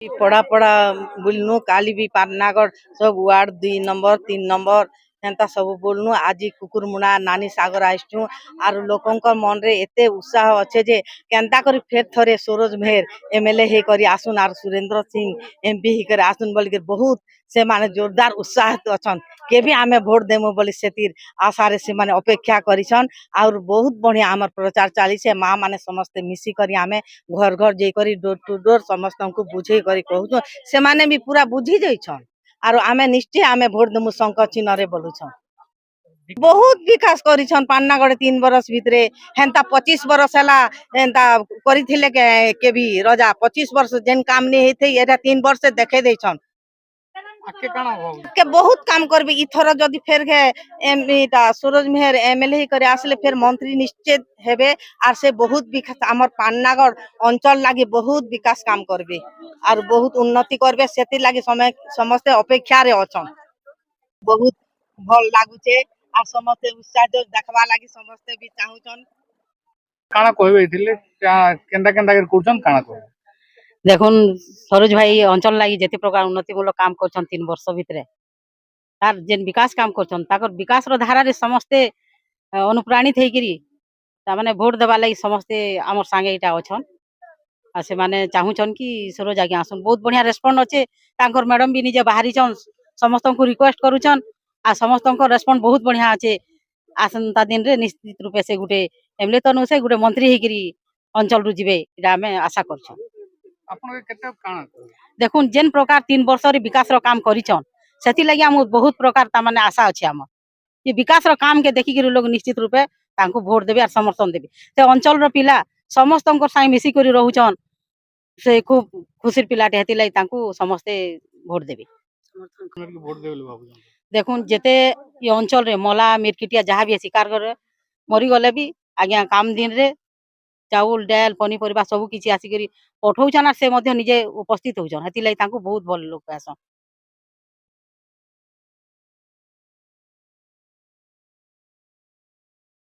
पढ़ा पढ़ा बुलनु काली भी पाटनागढ़ सब वार्ड 2 नंबर 3 नंबर हेन्ता सब बोलनु आज कुकुर मुना नानी सागर आइसु आर लोकंकर मन रे एते उत्साह अच्छे जे केनता करी फेर थरे सरोज मेहर एमएलए हे करी आसुन आर सुरेंद्र सिंह एमपी ही कर आसुन बोल के बहुत से माने जोरदार उत्साह अछन के भी आमे वोट देमु बोली सेतिर आशा रे से माने अपेक्षा करिसन और बहुत बढ़िया हमर प्रचार चाली से माँ माने समस्त मिसी करी आमे घर घर जे करी डोर टू डोर समस्त को बुझे करी कहू से माने भी पूरा बुझी जाइछन आरो आमे निश्चय आमे वोट देमु शंकर चिन्ह रे बोलुछन बहुत विकास करिछन पान्नागढ़ 3 बरस भितरे हेन्ता 25 बरस हला हेन्ता करिथिले के भी राजा 25 वर्ष जेन काम नहीं हेथे एटा 3 वर्ष देखे दैछन आके काना हो के बहुत काम करबे इथर जदि फेर के एमटा सूरज मेहर एमएलए ही करे आसले फेर मंत्री निश्चित हेबे आर से बहुत विकास हमर पान्नागढ़ अंचल लागी बहुत विकास काम करबे आर बहुत उन्नति करबे सेति लागी समय समस्त अपेक्षा रे अछन बहुत भल लागुचे आ समस्त उत्साह देखबा लागी समस्त भी चाहुचन काना कहबे थिले केंदा केंदा कर कुछन काना कहबे देखुन सरोज भाई अंचल लगी जेते प्रकार उन्नतिमूलक काम कर 3 वर्ष भितर तार जेन विकास काम कर विकास रो धारा रे समस्ते अनुप्राणित होइकरी तामाने भोट देवा लगी समस्ते आमर संगे इटा अछन आ से माने चाहुचन कि सरोज आगे आसन बहुत बढ़िया रेस्पॉन्ड अच्छे तांकर मैडम भी निजे बाहरी छन समस्त को रिक्वेस्ट करूछन आ समस्त को रेस्पॉन्ड बहुत बढ़िया अच्छे आसंता दिन रे निश्चित रूपे से गुटे एमएलए तनु से गुटे मंत्री होइकरी अंचल रु जिवे इटा हमें आशा करछन आपन के केते काना कहबे देखुन जेन प्रकार 3 वर्ष रे विकास रो काम करिछन सेति लागि हम बहुत प्रकार ता माने आशा अछि हम ये विकास रो काम के देखि लोग निश्चित रूपे तांको वोट देबे और समर्थन देबे से अंचल रो पिला समस्त को साइ मिसी करी रहउछन से खूब खुशी पिलाटे हेति लागि तांको समस्ते वोट देबे समर्थन के वोट देबे बाबू देखुन जेते ये अंचल रे मला मिरकिटिया जहाँ भी शिकार करे मरी गले भी आज्ञा काम दिन रे चाउल डाल पनीपरिया सब किछि आसी करी पठौछन से मध्य निजे उपस्थित होछन हेति लागि तांको बहुत भल लोग आसन